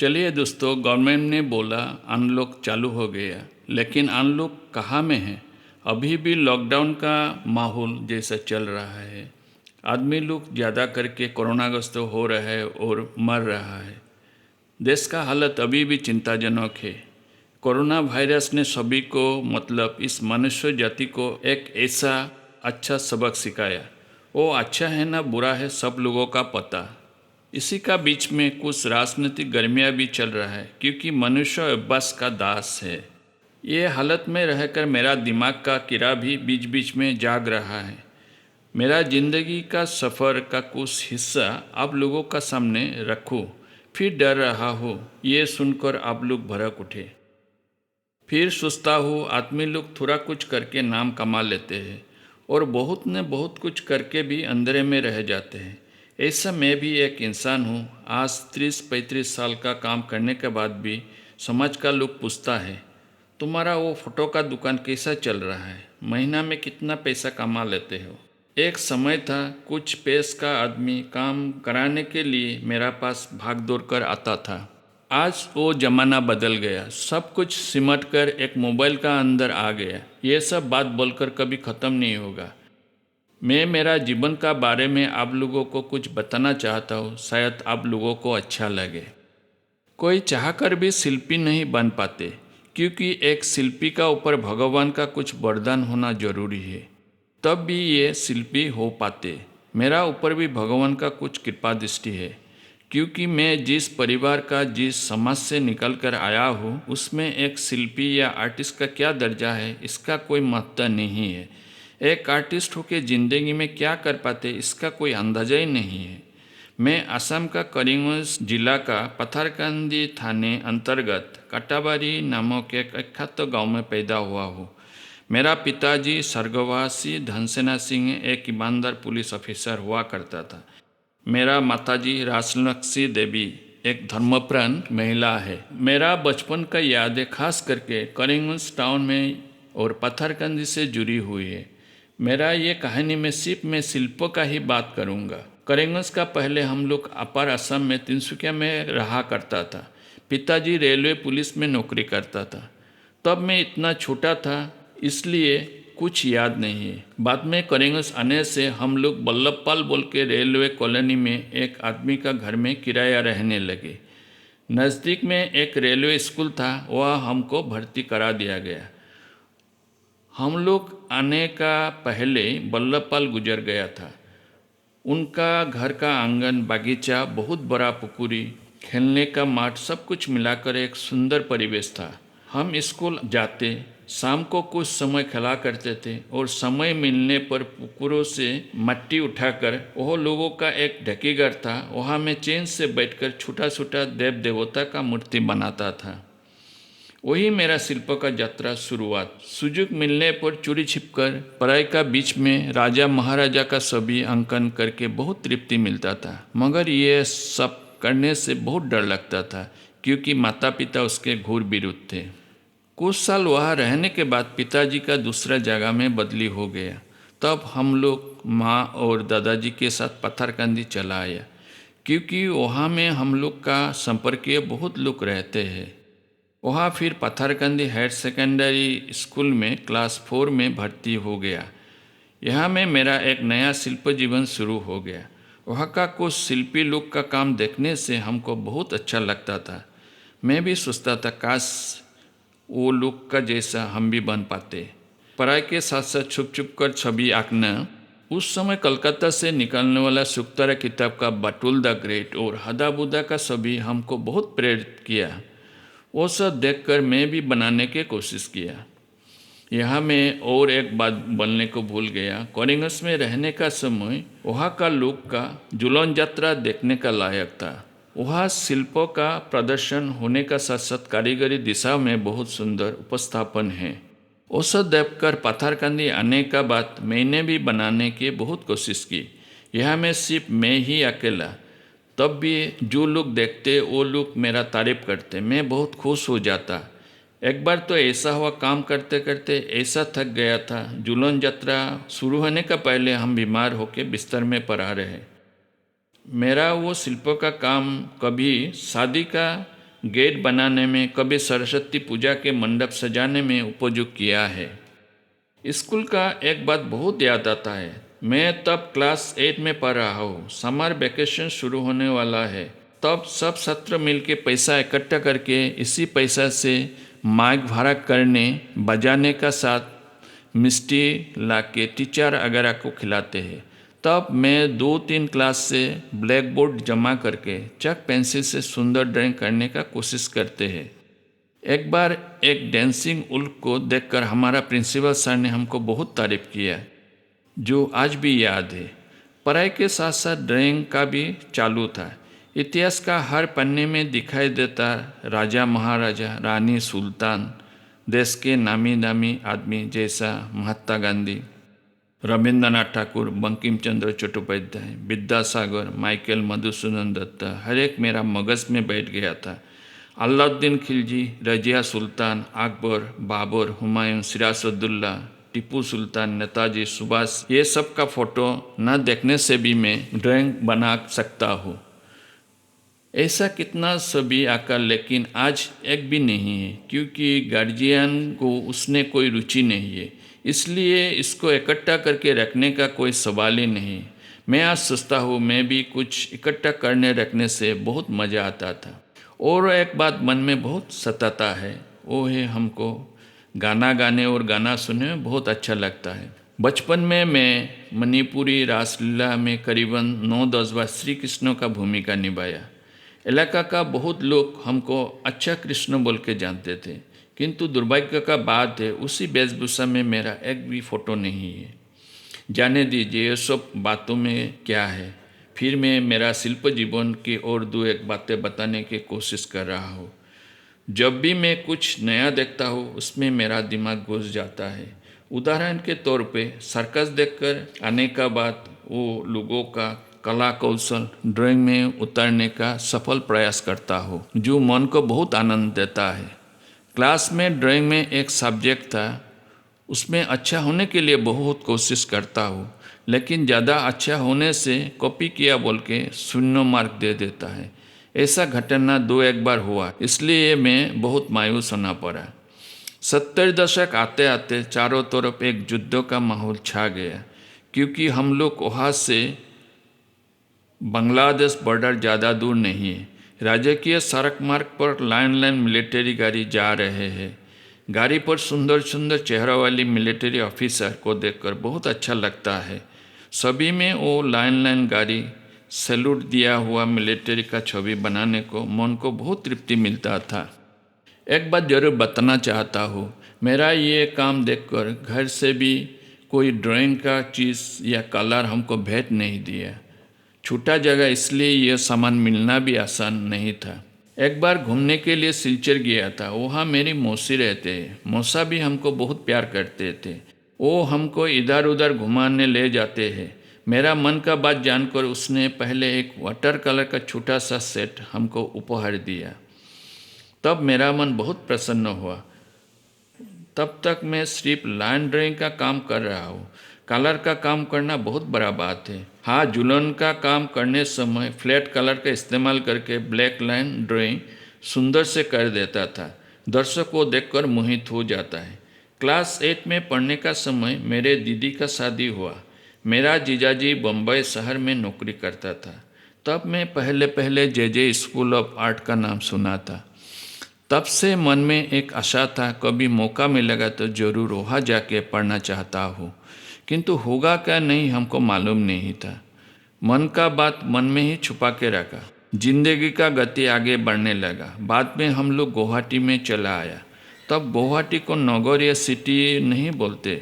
चलिए दोस्तों, गवर्नमेंट ने बोला अनलॉक चालू हो गया, लेकिन अनलॉक कहाँ में है? अभी भी लॉकडाउन का माहौल जैसा चल रहा है। आदमी लोग ज़्यादा करके कोरोनाग्रस्त हो रहा है और मर रहा है। देश का हालत अभी भी चिंताजनक है। कोरोना वायरस ने सभी को मतलब इस मनुष्य जाति को एक ऐसा अच्छा सबक सिखाया। वो अच्छा है ना बुरा है सब लोगों का पता। इसी का बीच में कुछ राजनीतिक गर्मियाँ भी चल रहा है, क्योंकि मनुष्य अभ्यास का दास है। ये हालत में रहकर मेरा दिमाग का कीड़ा भी बीच बीच में जाग रहा है। मेरा जिंदगी का सफ़र का कुछ हिस्सा आप लोगों का सामने रखूं, फिर डर रहा हो ये सुनकर आप लोग भड़क उठे। फिर सोचता हूँ आदमी लोग थोड़ा कुछ करके नाम कमा लेते हैं और बहुत ने बहुत कुछ करके भी अंधेरे में रह जाते हैं। ऐसा मैं भी एक इंसान हूँ। आज 30-35 साल का काम करने के बाद भी समाज का लोग पूछता है, तुम्हारा वो फोटो का दुकान कैसा चल रहा है, महीना में कितना पैसा कमा लेते हो? एक समय था कुछ पैसे का आदमी काम कराने के लिए मेरा पास भाग दौड़ कर आता था। आज वो ज़माना बदल गया, सब कुछ सिमट कर एक मोबाइल का अंदर आ गया। ये सब बात बोलकर कभी ख़त्म नहीं होगा। मैं मेरा जीवन का बारे में आप लोगों को कुछ बताना चाहता हूँ, शायद आप लोगों को अच्छा लगे। कोई चाहकर भी शिल्पी नहीं बन पाते, क्योंकि एक शिल्पी का ऊपर भगवान का कुछ वरदान होना जरूरी है, तब भी ये शिल्पी हो पाते। मेरा ऊपर भी भगवान का कुछ कृपा दृष्टि है, क्योंकि मैं जिस परिवार का जिस समाज से निकल कर आया हूँ उसमें एक शिल्पी या आर्टिस्ट का क्या दर्जा है इसका कोई महत्व नहीं है। एक आर्टिस्ट होकर ज़िंदगी में क्या कर पाते इसका कोई अंदाजा ही नहीं है। मैं असम का करीमगंज जिला का पथरकंदी थाने अंतर्गत काटाबारी नामक एक अख्यात गांव में पैदा हुआ हूँ। मेरा पिताजी स्वर्गवासी धनसेना सिंह एक ईमानदार पुलिस ऑफिसर हुआ करता था। मेरा माताजी राजलक्ष्मी देवी एक धर्मप्राण महिला है। मेरा बचपन का यादें खास करके करीमगंज टाउन में और पत्थरकंदी से जुड़ी हुई है। मेरा ये कहानी में सिर्फ मैं शिल्पों का ही बात करूँगा। करीमगंज का पहले हम लोग अपर असम में तिनसुकिया में रहा करता था। पिताजी रेलवे पुलिस में नौकरी करता था। तब मैं इतना छोटा था, इसलिए कुछ याद नहीं है। बाद में करीमगंज आने से हम लोग बल्लभपाल बोल के रेलवे कॉलोनी में एक आदमी का घर में किराया रहने लगे। नज़दीक में एक रेलवे स्कूल था, वह हमको भर्ती करा दिया गया। हम लोग आने का पहले बल्लभपाल गुजर गया था। उनका घर का आंगन, बागीचा, बहुत बड़ा पुकुरी, खेलने का माठ, सब कुछ मिलाकर एक सुंदर परिवेश था। हम स्कूल जाते, शाम को कुछ समय खेला करते थे और समय मिलने पर पुकुरों से मट्टी उठाकर वह लोगों का एक ढकीघर था, वहाँ मैं चैन से बैठकर छोटा छोटा देव देवता का मूर्ति बनाता था। वही मेरा शिल्प का यात्रा शुरुआत। सुযোग मिलने पर चोरी छिपकर पढ़ाई का बीच में राजा महाराजा का छवि अंकन करके बहुत तृप्ति मिलता था, मगर ये सब करने से बहुत डर लगता था, क्योंकि माता पिता उसके घोर विरुद्ध थे। कुछ साल वहाँ रहने के बाद पिताजी का दूसरा जगह में बदली हो गया। तब हम लोग माँ और दादाजी के साथ पत्थरकंदी चला आया, क्योंकि वहाँ में हम लोग का संपर्कीय बहुत लोग रहते हैं। वहाँ फिर पत्थरकंदी हायर सेकेंडरी स्कूल में क्लास 4 में भर्ती हो गया। यहाँ में मेरा एक नया शिल्प जीवन शुरू हो गया। वहाँ का कुछ शिल्पी लोग का काम देखने से हमको बहुत अच्छा लगता था। मैं भी सोचता था काश वो लोग का जैसा हम भी बन पाते। पढ़ाई के साथ साथ छुप छुप कर छवि आंकना, उस समय कलकत्ता से निकलने वाला शुक्तारा किताब का बटुल द ग्रेट और हदा बुदा का छवि हमको बहुत प्रेरित किया। वो सब देखकर मैं भी बनाने की कोशिश किया। यहाँ मैं और एक बात बोलने को भूल गया। करीमगंज में रहने का समय वहाँ का लोग का जुलन यात्रा देखने का लायक था। वहाँ शिल्पों का प्रदर्शन होने का साथ साथ कारीगरी दिशा में बहुत सुंदर उपस्थापन है। वो सब देखकर पत्थरकंदी आने का बाद मैंने भी बनाने की बहुत कोशिश की। यहाँ में सिर्फ मैं ही अकेला। तब भी जो लोग देखते वो लोग मेरा तारीफ करते, मैं बहुत खुश हो जाता। एक बार तो ऐसा हुआ, काम करते करते ऐसा थक गया था, जुलन यात्रा शुरू होने का पहले हम बीमार होकर बिस्तर में पड़ा रहे। मेरा वो शिल्प का काम कभी शादी का गेट बनाने में, कभी सरस्वती पूजा के मंडप सजाने में उपयोग किया है। स्कूल का एक बात बहुत याद आता है। मैं तब क्लास 8 में पढ़ रहा हूँ। समर वेकेशन शुरू होने वाला है। तब सब छात्र मिलके पैसा इकट्ठा करके इसी पैसा से माइक भाड़ा करने, बजाने का साथ मिष्टी लाके टीचर वगैरह को खिलाते हैं। तब मैं 2-3 क्लास से ब्लैक बोर्ड जमा करके चक पेंसिल से सुंदर ड्राइंग करने का कोशिश करते हैं। एक बार एक डांसिंग उल्फ को देखकर हमारा प्रिंसिपल सर ने हमको बहुत तारीफ किया, जो आज भी याद है। पढ़ाई के साथ साथ ड्राइंग का भी चालू था। इतिहास का हर पन्ने में दिखाई देता राजा महाराजा, रानी, सुल्तान, देश के नामी दामी आदमी जैसा महात्मा गांधी, रविंद्रनाथ ठाकुर, बंकिम चंद्र चट्टोपाध्याय, विद्यासागर, माइकल मधुसूदन दत्त, हर एक मेरा मगज में बैठ गया था। अलाउद्दीन खिलजी, रजिया सुल्तान, अकबर, बाबर, हुमायूं, सिराजुद्दौला, टीपू सुल्तान, नेताजी सुभाष, ये सब का फोटो न देखने से भी मैं ड्राइंग बना सकता हूँ। ऐसा कितना सभी आकर, लेकिन आज एक भी नहीं है, क्योंकि गार्जियन को उसने कोई रुचि नहीं है। इसलिए इसको इकट्ठा करके रखने का कोई सवाल ही नहीं। मैं आज सोचता हूँ मैं भी कुछ इकट्ठा करने रखने से बहुत मज़ा आता था। और एक बात मन में बहुत सताता है, वो है हमको गाना गाने और गाना सुनने में बहुत अच्छा लगता है। बचपन में मैं मणिपुरी रासलीला में करीबन 9-10 बार श्री कृष्ण का भूमिका निभाया। इलाका का बहुत लोग हमको अच्छा कृष्ण बोल के जानते थे, किंतु दुर्भाग्य का बात है उसी वेशभूषा में मेरा एक भी फोटो नहीं है। जाने दीजिए ये सब बातों में क्या है। फिर मैं मेरा शिल्प जीवन की और 2-1 बातें बताने की कोशिश कर रहा हूँ। जब भी मैं कुछ नया देखता हूँ उसमें मेरा दिमाग घुस जाता है। उदाहरण के तौर पे सर्कस देखकर आने का बाद वो लोगों का कला कौशल ड्राइंग में उतारने का सफल प्रयास करता हूँ, जो मन को बहुत आनंद देता है। क्लास में ड्राइंग में एक सब्जेक्ट था, उसमें अच्छा होने के लिए बहुत कोशिश करता हूँ, लेकिन ज़्यादा अच्छा होने से कॉपी किया बोल के 0 मार्क दे देता है। ऐसा घटना 2-1 बार हुआ, इसलिए मैं बहुत मायूस होना पड़ा। 70 दशक आते आते चारों तरफ एक युद्ध का माहौल छा गया, क्योंकि हम लोग वहाँ से बांग्लादेश बॉर्डर ज़्यादा दूर नहीं है। राजकीय सड़क मार्ग पर लाइन मिलिट्री गाड़ी जा रहे हैं। गाड़ी पर सुंदर सुंदर चेहरा वाली मिलिट्री ऑफिसर को देखकर बहुत अच्छा लगता है। सभी में वो लाइन गाड़ी, सैल्यूट दिया हुआ मिलिट्री का छवि बनाने को मन को बहुत तृप्ति मिलता था। एक बात जरूर बताना चाहता हूँ, मेरा ये काम देखकर घर से भी कोई ड्राइंग का चीज़ या कलर हमको भेंट नहीं दिया। छोटा जगह इसलिए यह सामान मिलना भी आसान नहीं था। एक बार घूमने के लिए सिलचर गया था, वहाँ मेरी मौसी रहते हैं। मौसा भी हमको बहुत प्यार करते थे। वो हमको इधर उधर घुमाने ले जाते हैं। मेरा मन का बात जानकर उसने पहले एक वाटर कलर का छोटा सा सेट हमको उपहार दिया। तब मेरा मन बहुत प्रसन्न हुआ। तब तक मैं सिर्फ लाइन ड्राइंग का काम कर रहा हूँ। कलर का काम करना बहुत बड़ा बात है। हाँ, जुलन का काम करने समय फ्लैट कलर का इस्तेमाल करके ब्लैक लाइन ड्राइंग सुंदर से कर देता था। दर्शक को देखकर मोहित हो जाता है। क्लास 8 में पढ़ने का समय मेरे दीदी का शादी हुआ। मेरा जीजाजी बम्बई शहर में नौकरी करता था। तब मैं पहले पहले जे स्कूल ऑफ आर्ट का नाम सुना था। तब से मन में एक आशा था, कभी मौका मिलेगा तो ज़रूर वहाँ जाके पढ़ना चाहता हूँ, किंतु होगा क्या नहीं हमको मालूम नहीं था। मन का बात मन में ही छुपा के रखा। जिंदगी का गति आगे बढ़ने लगा। बाद में हम लोग गुवाहाटी में चला आया। तब गुवाहाटी को नगर या सिटी नहीं बोलते,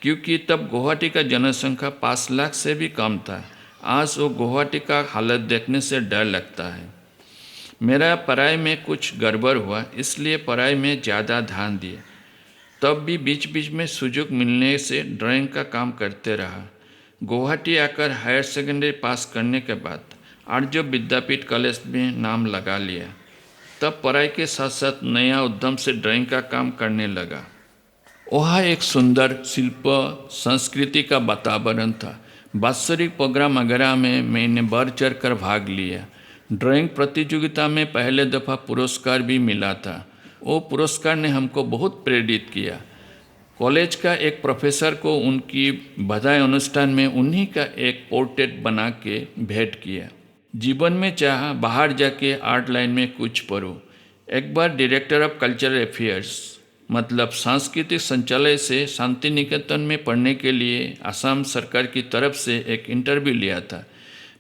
क्योंकि तब गुवाहाटी का जनसंख्या 5 लाख से भी कम था। आज वो गुवाहाटी का हालत देखने से डर लगता है। मेरा पढ़ाई में कुछ गड़बड़ हुआ, इसलिए पढ़ाई में ज़्यादा ध्यान दिया। तब भी बीच बीच में सुযোग मिलने से ड्राइंग का काम करते रहा। गुवाहाटी आकर हायर सेकेंडरी पास करने के बाद आर्य विद्यापीठ कॉलेज में नाम लगा लिया। तब पढ़ाई के साथ साथ नया उद्यम से ड्राइंग का काम करने लगा। वहाँ एक सुंदर शिल्प संस्कृति का वातावरण था। वात्सरिक प्रोग्राम वगैरह में मैंने बढ़ चढ़ कर भाग लिया। ड्राइंग प्रतियोगिता में पहले दफ़ा पुरस्कार भी मिला था। वो पुरस्कार ने हमको बहुत प्रेरित किया। कॉलेज का एक प्रोफेसर को उनकी बधाई अनुष्ठान में उन्हीं का एक पोर्ट्रेट बना के भेंट किया। जीवन में चाहा बाहर जाके आर्ट लाइन में कुछ पढूं। एक बार डायरेक्टर ऑफ कल्चरल अफेयर्स मतलब सांस्कृतिक संचालय से शांति निकेतन में पढ़ने के लिए असम सरकार की तरफ से एक इंटरव्यू लिया था।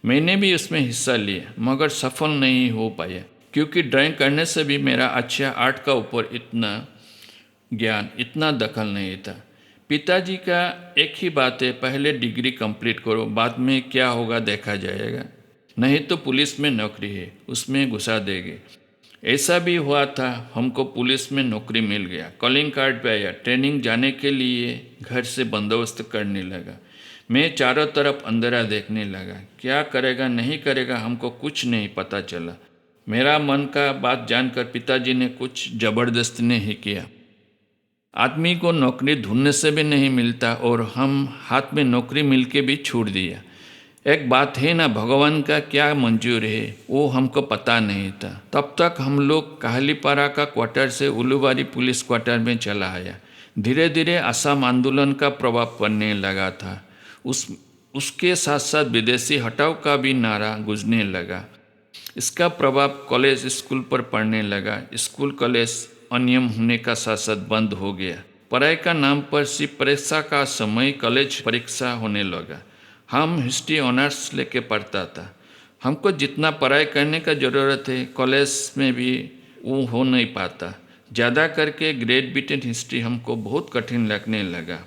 मैंने भी उसमें हिस्सा लिया मगर सफल नहीं हो पाया, क्योंकि ड्राइंग करने से भी मेरा अच्छा आर्ट का ऊपर इतना ज्ञान, इतना दखल नहीं था। पिताजी का एक ही बात है, पहले डिग्री कंप्लीट करो, बाद में क्या होगा देखा जाएगा, नहीं तो पुलिस में नौकरी है उसमें घुसा देंगे। ऐसा भी हुआ था, हमको पुलिस में नौकरी मिल गया। कॉलिंग कार्ड पे आया। ट्रेनिंग जाने के लिए घर से बंदोबस्त करने लगा। मैं चारों तरफ अंधेरा देखने लगा। क्या करेगा नहीं करेगा हमको कुछ नहीं पता चला। मेरा मन का बात जानकर पिताजी ने कुछ ज़बरदस्ती नहीं किया। आदमी को नौकरी ढूंढने से भी नहीं मिलता और हम हाथ में नौकरी मिल के भी छूट दिया। एक बात है ना, भगवान का क्या मंजूर है वो हमको पता नहीं था। तब तक हम लोग काहलीपारा का क्वार्टर से उलूबारी पुलिस क्वार्टर में चला आया। धीरे धीरे असम आंदोलन का प्रभाव पड़ने लगा था। उसके साथ साथ विदेशी हटाओ का भी नारा गूंजने लगा। इसका प्रभाव कॉलेज स्कूल पर पड़ने लगा। स्कूल कॉलेज अनियम होने का साथ साथ बंद हो गया। पढ़ाई का नाम पर सिर्फ परीक्षा का समय कॉलेज परीक्षा होने लगा। हम हिस्ट्री ऑनर्स लेके पढ़ता था। हमको जितना पढ़ाई करने का ज़रूरत है कॉलेज में भी वो हो नहीं पाता। ज़्यादा करके ग्रेड बीटेन हिस्ट्री हमको बहुत कठिन लगने लगा।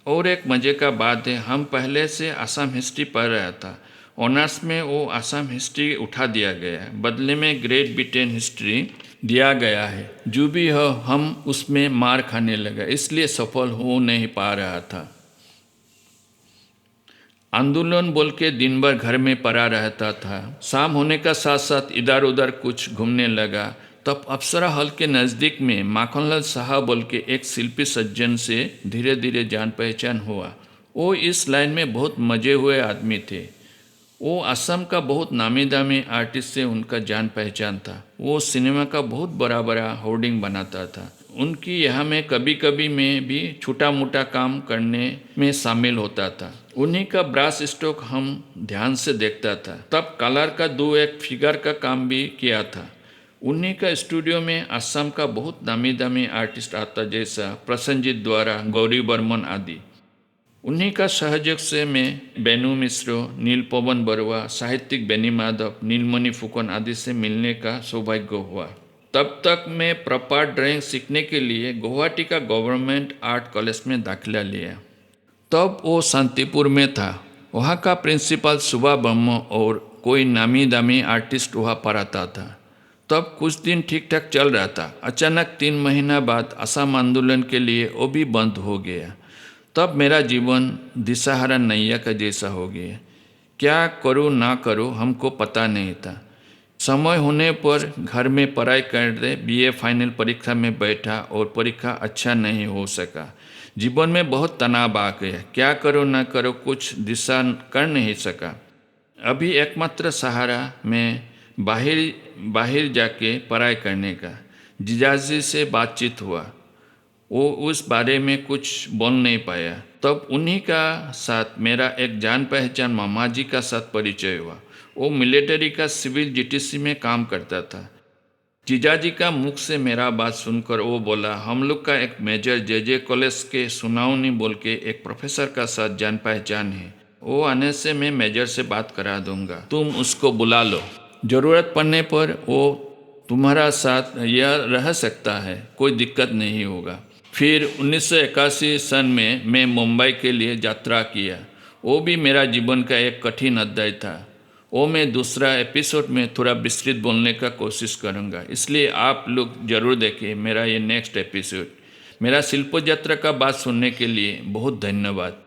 और एक मज़े का बात है, हम पहले से असम हिस्ट्री पढ़ रहा था। ऑनर्स में वो असम हिस्ट्री उठा दिया गया है, बदले में ग्रेड बीटेन हिस्ट्री दिया गया है। जो भी हो हम उसमें मार खाने लगा, इसलिए सफल हो नहीं पा रहा था। आंदोलन बोल के दिन भर घर में पड़ा रहता था। शाम होने का साथ साथ इधर उधर कुछ घूमने लगा। तब अप्सरा हॉल के नज़दीक में माखनलाल साहब बोल के एक शिल्पी सज्जन से धीरे धीरे जान पहचान हुआ। वो इस लाइन में बहुत मजे हुए आदमी थे। वो असम का बहुत नामी दामी आर्टिस्ट से उनका जान पहचान था। वो सिनेमा का बहुत बड़ा बड़ा होर्डिंग बनाता था। उनकी यहाँ में कभी कभी मैं भी छोटा मोटा काम करने में शामिल होता था। उन्हीं का ब्रास स्ट्रोक हम ध्यान से देखता था। तब कलर का दो एक फिगर का काम भी किया था। उन्हीं का स्टूडियो में असम का बहुत नामी दामी आर्टिस्ट आता, जैसा प्रसन्नजीत द्वारा, गौरी बर्मन आदि। उन्हीं का सहयोग से मैं बेनू मिश्रो, नील पवन बरुआ, साहित्यिक बेनी माधव, नीलमणि फुकन आदि से मिलने का सौभाग्य हुआ। तब तक मैं प्रॉपर ड्राइंग सीखने के लिए गुवाहाटी का गवर्नमेंट आर्ट कॉलेज में दाखिला लिया। तब वो शांतिपुर में था। वहाँ का प्रिंसिपल सुबा ब्रह्म और कोई नामी दामी आर्टिस्ट वहाँ पढ़ाता था। तब कुछ दिन ठीक ठाक चल रहा था। अचानक 3 महीना बाद असम आंदोलन के लिए वो भी बंद हो गया। तब मेरा जीवन दिशाहारा नैया का जैसा हो गया। क्या करूँ ना करूँ हमको पता नहीं था। समय होने पर घर में पढ़ाई करते बीए फाइनल परीक्षा में बैठा और परीक्षा अच्छा नहीं हो सका। जीवन में बहुत तनाव आ गया। क्या करो ना करो कुछ दिशा कर नहीं सका। अभी एकमात्र सहारा मैं बाहर जाके पढ़ाई करने का। जीजाजी से बातचीत हुआ, वो उस बारे में कुछ बोल नहीं पाया। तब उन्हीं का साथ मेरा एक जान पहचान मामा जी का साथ परिचय हुआ। वो मिलिट्री का सिविल जीटीसी में काम करता था। जीजाजी का मुख से मेरा बात सुनकर वो बोला, हम लोग का एक मेजर जे कॉलेज के सुनावनी बोल के एक प्रोफेसर का साथ जान पहचान है। वो आने से मैं मेजर से बात करा दूंगा, तुम उसको बुला लो। ज़रूरत पड़ने पर वो तुम्हारा साथ यह रह सकता है, कोई दिक्कत नहीं होगा। फिर 1981 सन में मैं मुंबई के लिए यात्रा किया। वो भी मेरा जीवन का एक कठिन अध्याय था। वो मैं दूसरा एपिसोड में थोड़ा विस्तृत बोलने का कोशिश करूँगा, इसलिए आप लोग ज़रूर देखें मेरा ये नेक्स्ट एपिसोड। मेरा शिल्प यात्रा का बात सुनने के लिए बहुत धन्यवाद।